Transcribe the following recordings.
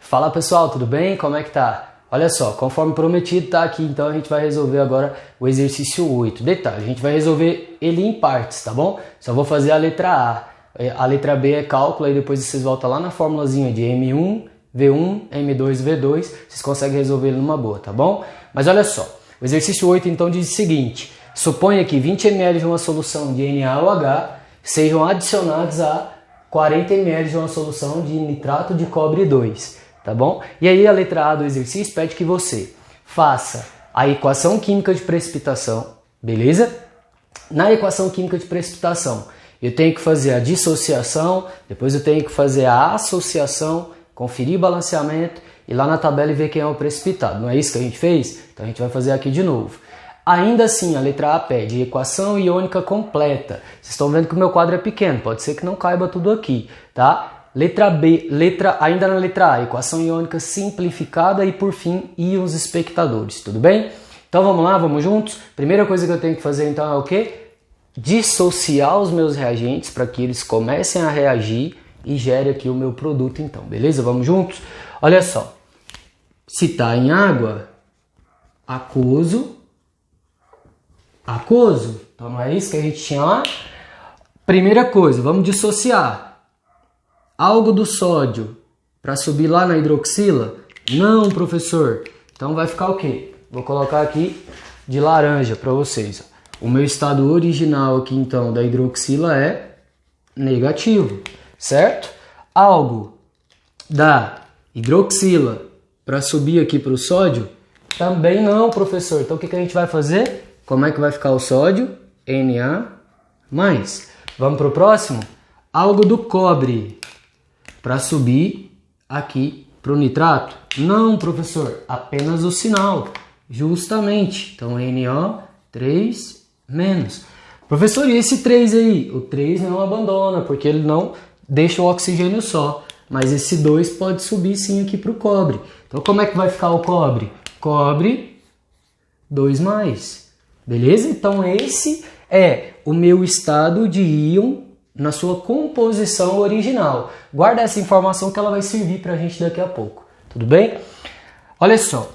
Fala pessoal, tudo bem? Como é que tá? Olha só, conforme prometido tá aqui, então a gente vai resolver agora o exercício 8. Detalhe, a gente vai resolver ele em partes, tá bom? Só vou fazer a letra A. A letra B é cálculo, aí depois vocês voltam lá na formulazinha de M1, V1, M2, V2, vocês conseguem resolver ele numa boa, tá bom? Mas olha só, o exercício 8 então diz o seguinte: suponha que 20 ml de uma solução de NaOH sejam adicionados a 40 ml de uma solução de nitrato de cobre 2. Tá bom? E aí a letra A do exercício pede que você faça a equação química de precipitação, beleza? Na equação química de precipitação, eu tenho que fazer a dissociação, depois eu tenho que fazer a associação, conferir o balanceamento e lá na tabela ver quem é o precipitado. Não é isso que a gente fez? Então a gente vai fazer aqui de novo. Ainda assim, a letra A pede equação iônica completa. Vocês estão vendo que o meu quadro é pequeno, pode ser que não caiba tudo aqui, tá? Letra B, ainda na letra A, equação iônica simplificada e por fim íons espectadores, tudo bem? Então vamos lá, vamos juntos? Primeira coisa que eu tenho que fazer então é o quê? Dissociar os meus reagentes para que eles comecem a reagir e gere aqui o meu produto então, beleza? Vamos juntos? Olha só, se está em água, aquoso, então não é isso que a gente tinha lá? Primeira coisa, vamos dissociar. Algo do sódio para subir lá na hidroxila? Não, professor. Então vai ficar o quê? Vou colocar aqui de laranja para vocês. O meu estado original aqui então da hidroxila é negativo, certo? Algo da hidroxila para subir aqui para o sódio? Também não, professor. Então o que a gente vai fazer? Como é que vai ficar o sódio? Na+. Vamos para o próximo? Algo do cobre para subir aqui para o nitrato? Não, professor, apenas o sinal, justamente. Então, NO3-. Professor, e esse 3 aí? O 3 não abandona, porque ele não deixa o oxigênio só. Mas esse 2 pode subir sim aqui para o cobre. Então, como é que vai ficar o cobre? Cobre 2+. Beleza? Então, esse é o meu estado de íon na sua composição original. Guarda essa informação que ela vai servir para a gente daqui a pouco. Tudo bem? Olha só.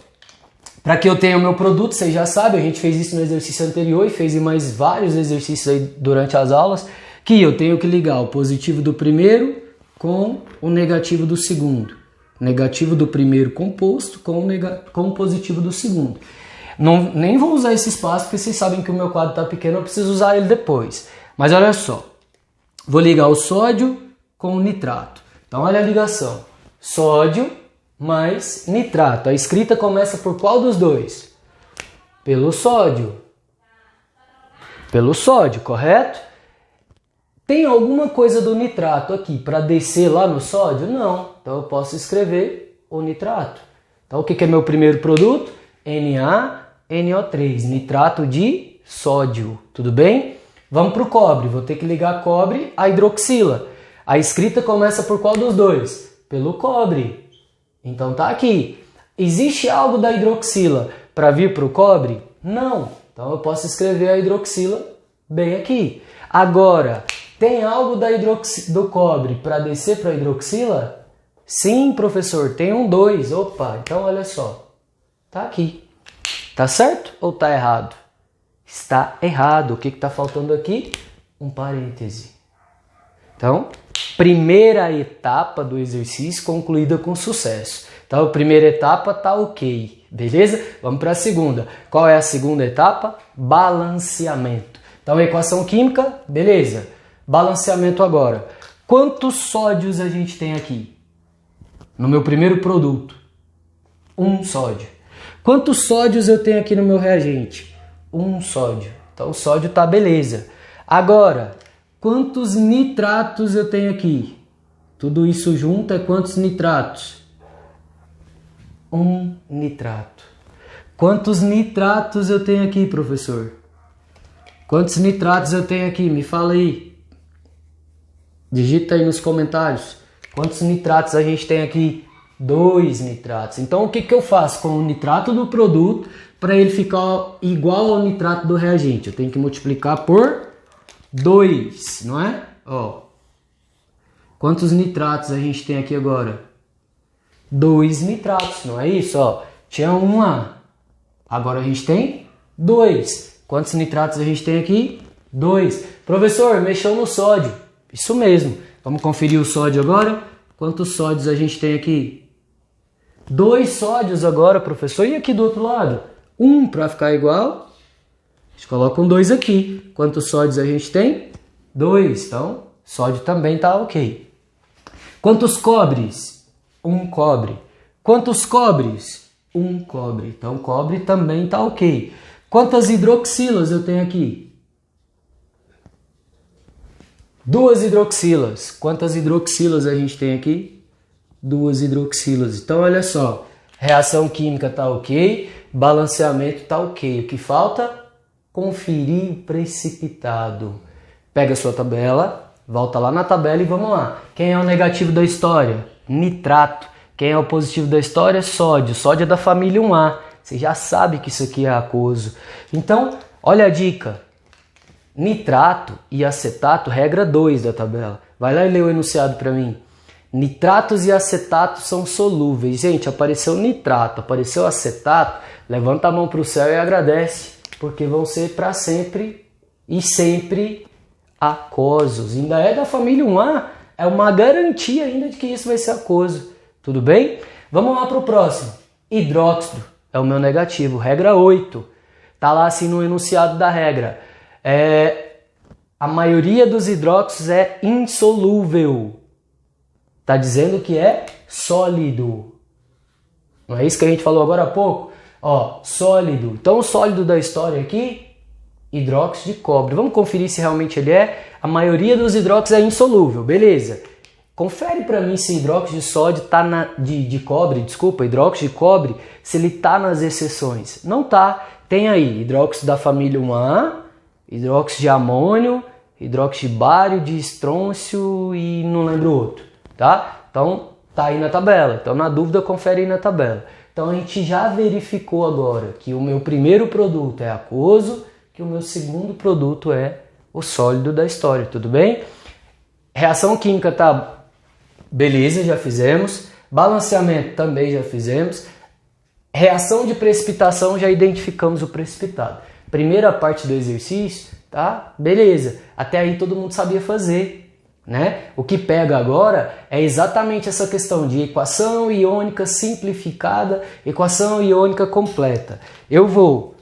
Para que eu tenha o meu produto, vocês já sabem, a gente fez isso no exercício anterior e fez em mais vários exercícios aí durante as aulas, que eu tenho que ligar o positivo do primeiro com o negativo do segundo. Negativo do primeiro composto com o positivo do segundo. Nem vou usar esse espaço porque vocês sabem que o meu quadro está pequeno, eu preciso usar ele depois. Mas olha só. Vou ligar o sódio com o nitrato. Então olha a ligação. Sódio mais nitrato. A escrita começa por qual dos dois? Pelo sódio. Pelo sódio, correto? Tem alguma coisa do nitrato aqui para descer lá no sódio? Não. Então eu posso escrever o nitrato. Então o que é meu primeiro produto? NaNO3, nitrato de sódio. Tudo bem? Vamos para o cobre. Vou ter que ligar cobre à hidroxila. A escrita começa por qual dos dois? Pelo cobre. Então tá aqui. Existe algo da hidroxila para vir para o cobre? Não. Então eu posso escrever a hidroxila bem aqui. Agora, tem algo do cobre para descer para a hidroxila? Sim, professor. Tem um 2. Opa, então olha só. Tá aqui. Tá certo ou tá errado? Está errado. O que está faltando aqui? Um parêntese. Então, primeira etapa do exercício concluída com sucesso. Então, a primeira etapa está ok. Beleza? Vamos para a segunda. Qual é a segunda etapa? Balanceamento. Então, equação química, beleza. Balanceamento agora. Quantos sódios a gente tem aqui? No meu primeiro produto? 1 sódio. Quantos sódios eu tenho aqui no meu reagente? 1 sódio. Então o sódio tá beleza. Agora, quantos nitratos eu tenho aqui? Tudo isso junto é quantos nitratos? 1 nitrato. Quantos nitratos eu tenho aqui, professor? Quantos nitratos eu tenho aqui? Me fala aí. Digita aí nos comentários. Quantos nitratos a gente tem aqui? 2 nitratos. Então o que eu faço com o nitrato do produto para ele ficar igual ao nitrato do reagente? Eu tenho que multiplicar por 2, não é? Ó. Quantos nitratos a gente tem aqui agora? 2 nitratos, não é isso? Ó, tinha 1 lá, agora a gente tem 2. Quantos nitratos a gente tem aqui? 2. Professor, mexeu no sódio. Isso mesmo. Vamos conferir o sódio agora. Quantos sódios a gente tem aqui? 2 sódios agora, professor. E aqui do outro lado? 1 para ficar igual. A gente coloca um 2 aqui. Quantos sódios a gente tem? 2. Então, sódio também está ok. Quantos cobres? 1 cobre. Quantos cobres? 1 cobre. Então, cobre também está ok. Quantas hidroxilas eu tenho aqui? 2 hidroxilas. Quantas hidroxilas a gente tem aqui? 2 hidroxilas. Então, olha só. Reação química está ok. Balanceamento está ok. O que falta? Conferir o precipitado. Pega a sua tabela, volta lá na tabela e vamos lá. Quem é o negativo da história? Nitrato. Quem é o positivo da história? Sódio. Sódio é da família 1A. Você já sabe que isso aqui é aquoso. Então, olha a dica. Nitrato e acetato, regra 2 da tabela. Vai lá e lê o enunciado para mim. Nitratos e acetatos são solúveis. Gente, apareceu nitrato, apareceu acetato, levanta a mão para o céu e agradece, porque vão ser para sempre e sempre aquosos. Ainda é da família 1A, é uma garantia ainda de que isso vai ser aquoso. Tudo bem? Vamos lá para o próximo. Hidróxido. É o meu negativo. Regra 8. Está lá assim no enunciado da regra. A maioria dos hidróxidos é insolúvel. Está dizendo que é sólido. Não é isso que a gente falou agora há pouco? Ó, sólido. Então o sólido da história aqui, hidróxido de cobre. Vamos conferir se realmente ele é. A maioria dos hidróxidos é insolúvel. Beleza. Confere para mim se hidróxido de sódio tá hidróxido de cobre, se ele tá nas exceções. Não tá. Tem aí hidróxido da família 1A, hidróxido de amônio, hidróxido de bário, de estrôncio e não lembro o outro, tá? Então tá aí na tabela. Então na dúvida confere aí na tabela. Então a gente já verificou agora que o meu primeiro produto é aquoso, que o meu segundo produto é o sólido da história, tudo bem? Reação química tá beleza, já fizemos. Balanceamento também já fizemos. Reação de precipitação, já identificamos o precipitado. Primeira parte do exercício, tá? Beleza. Até aí todo mundo sabia fazer, né? O que pega agora é exatamente essa questão de equação iônica simplificada, equação iônica completa. Eu vou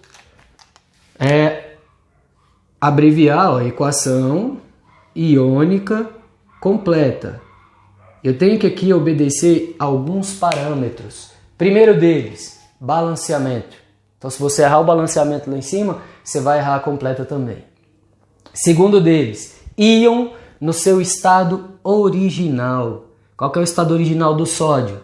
abreviar a equação iônica completa. Eu tenho que aqui obedecer alguns parâmetros. Primeiro deles, balanceamento. Então, se você errar o balanceamento lá em cima, você vai errar a completa também. Segundo deles, íon no seu estado original. Qual que é o estado original do sódio?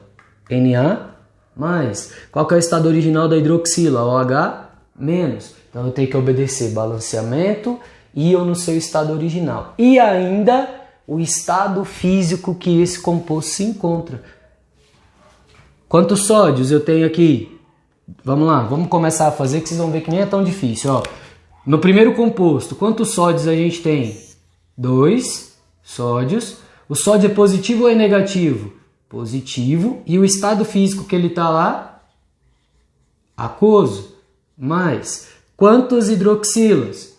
Na+. Qual que é o estado original da hidroxila? OH-. Então, eu tenho que obedecer balanceamento, íon no seu estado original. E ainda o estado físico que esse composto se encontra. Quantos sódios eu tenho aqui? Vamos lá, vamos começar a fazer que vocês vão ver que nem é tão difícil. Ó. No primeiro composto, quantos sódios a gente tem? 2 sódios. O sódio é positivo ou é negativo? Positivo. E o estado físico que ele está lá? Aquoso. Mais. Quantas hidroxilas?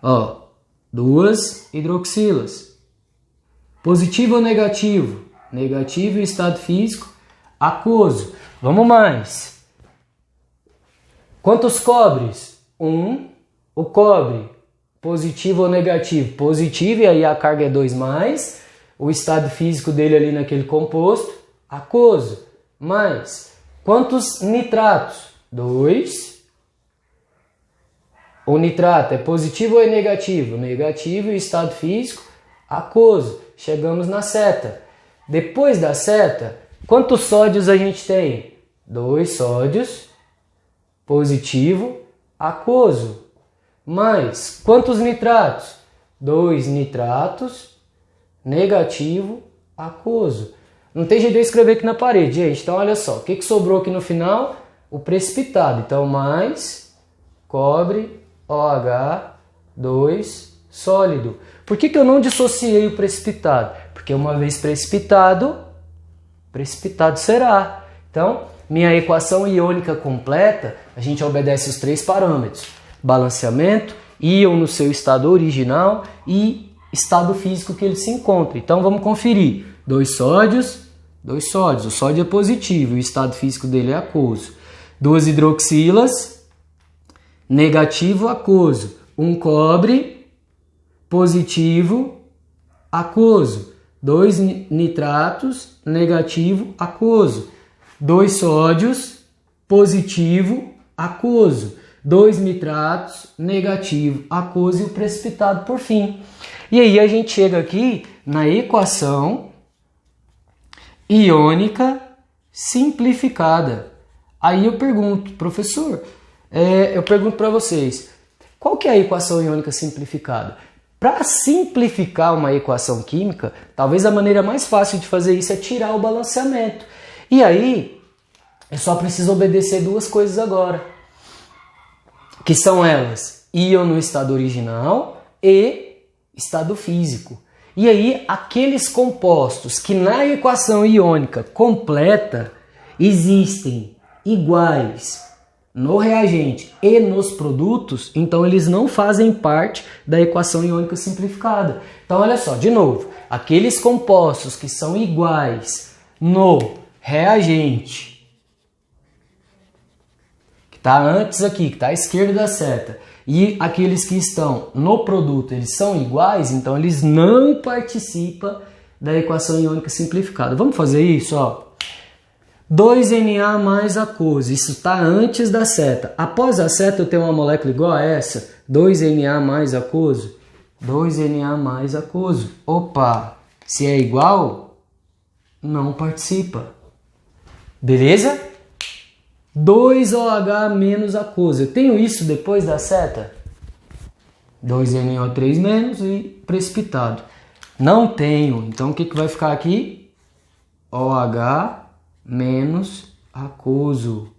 Ó, 2 hidroxilas. Positivo ou negativo? Negativo e estado físico aquoso. Vamos mais. Quantos cobres? 1. O cobre, positivo ou negativo? Positivo, e aí a carga é 2+. O estado físico dele ali naquele composto, aquoso. Mais. Quantos nitratos? 2. O nitrato é positivo ou é negativo? Negativo e o estado físico aquoso. Chegamos na seta. Depois da seta, quantos sódios a gente tem? 2 sódios, positivo, aquoso. Mais, quantos nitratos? 2 nitratos, negativo, aquoso. Não tem jeito de eu escrever aqui na parede, gente. Então, olha só. O que sobrou aqui no final? O precipitado. Então, mais cobre, OH2 sólido. Por que eu não dissociei o precipitado? Porque uma vez precipitado, precipitado será. Então, minha equação iônica completa, a gente obedece os 3 parâmetros. Balanceamento, íon no seu estado original e estado físico que ele se encontra. Então, vamos conferir. 2 sódios, o sódio é positivo, o estado físico dele é aquoso. 2 hidroxilas, negativo, aquoso. 1 cobre, positivo, aquoso. 2 nitratos, negativo, aquoso. 2 sódios, positivo, aquoso. 2 nitratos, negativo, aquoso e o precipitado por fim. E aí a gente chega aqui na equação iônica simplificada. Aí eu pergunto, professor, eu pergunto para vocês, qual que é a equação iônica simplificada? Para simplificar uma equação química, talvez a maneira mais fácil de fazer isso é tirar o balanceamento. E aí, eu só preciso obedecer 2 coisas agora, que são elas, íon no estado original e estado físico. E aí, aqueles compostos que na equação iônica completa existem iguais no reagente e nos produtos, então eles não fazem parte da equação iônica simplificada. Então, olha só, de novo, aqueles compostos que são iguais no reagente, que está antes aqui, que está à esquerda da seta, e aqueles que estão no produto, eles são iguais, então eles não participam da equação iônica simplificada. Vamos fazer isso, ó. 2Na mais aquoso, isso está antes da seta. Após a seta eu tenho uma molécula igual a essa, 2Na mais aquoso. 2Na mais aquoso. Opa, se é igual, não participa. Beleza? 2OH menos aquoso. Eu tenho isso depois da seta? 2NO3 menos e precipitado. Não tenho. Então o que vai ficar aqui? OH menos aquoso.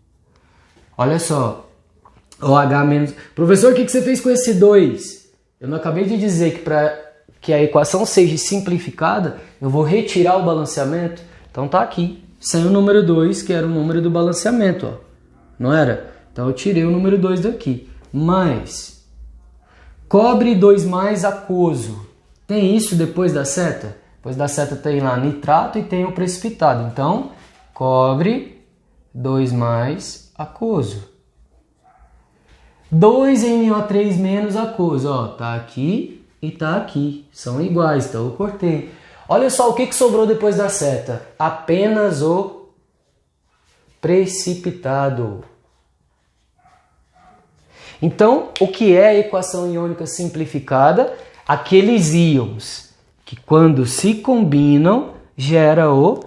Olha só. OH menos... Professor, o que você fez com esse 2? Eu não acabei de dizer que para que a equação seja simplificada, eu vou retirar o balanceamento. Então tá aqui. Sem o número 2, que era o número do balanceamento, ó. Não era? Então eu tirei o número 2 daqui. Mais cobre 2 mais aquoso. Tem isso depois da seta? Depois da seta tem lá nitrato e tem o precipitado. Então, cobre 2 mais aquoso. 2NO3 menos aquoso. Ó, tá aqui e tá aqui. São iguais, então eu cortei. Olha só o que sobrou depois da seta. Apenas o precipitado. Então, o que é a equação iônica simplificada? Aqueles íons que quando se combinam gera o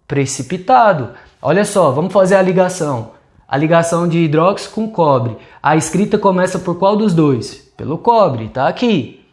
precipitado. Olha só, vamos fazer a ligação. A ligação de hidróxido com cobre. A escrita começa por qual dos dois? Pelo cobre, tá aqui.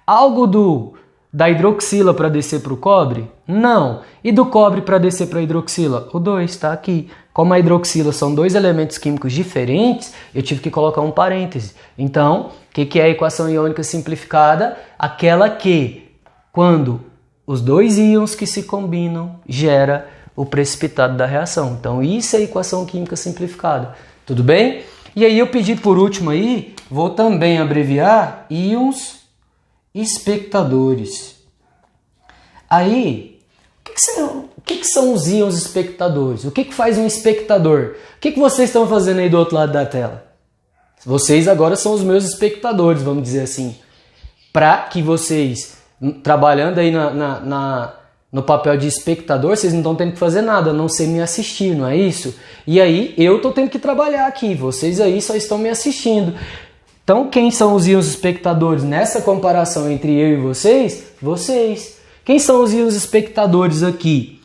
Algo da hidroxila para descer para o cobre? Não. E do cobre para descer para a hidroxila? O 2 está aqui. Como a hidroxila são 2 elementos químicos diferentes, eu tive que colocar um parêntese. Então, o que é a equação iônica simplificada? Aquela que, quando os 2 íons que se combinam, gera o precipitado da reação. Então, isso é a equação química simplificada. Tudo bem? E aí eu pedi por último aí, vou também abreviar íons espectadores. Aí, o que são os íons espectadores? O que faz um espectador? O que vocês estão fazendo aí do outro lado da tela? Vocês agora são os meus espectadores, vamos dizer assim. Para que vocês, trabalhando aí no papel de espectador, vocês não estão tendo que fazer nada, a não ser me assistir, não é isso? E aí, eu estou tendo que trabalhar aqui, vocês aí só estão me assistindo. Então, quem são os íons espectadores nessa comparação entre eu e vocês? Vocês. Quem são os íons espectadores aqui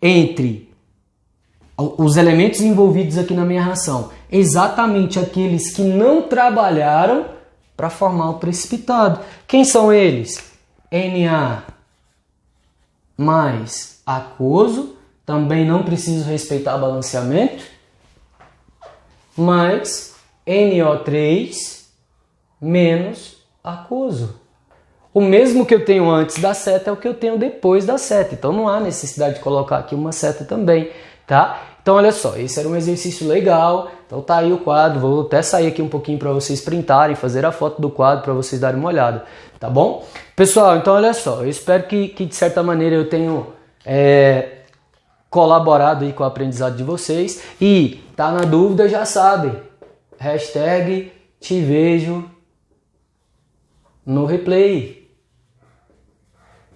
entre os elementos envolvidos aqui na minha reação? Exatamente aqueles que não trabalharam para formar o precipitado. Quem são eles? Na mais aquoso, também não preciso respeitar balanceamento, mais NO3 menos aquoso. o mesmo que eu tenho antes da seta é o que eu tenho depois da seta. Então não há necessidade de colocar aqui uma seta também, tá? Então olha só, esse era um exercício legal. Então tá aí o quadro, vou até sair aqui um pouquinho para vocês printarem, fazer a foto do quadro para vocês darem uma olhada, tá bom? Pessoal, então olha só, eu espero que de certa maneira eu tenho colaborado aí com o aprendizado de vocês. E tá na dúvida, já sabem, hashtag te vejo no replay.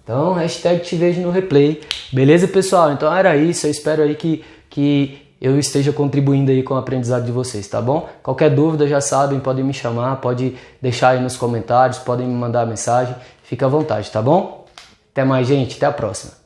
Então, hashtag te vejo no replay. Beleza, pessoal? Então era isso, eu espero aí que eu esteja contribuindo aí com o aprendizado de vocês, tá bom? Qualquer dúvida, já sabem, podem me chamar, pode deixar aí nos comentários, podem me mandar mensagem, fica à vontade, tá bom? Até mais, gente, até a próxima.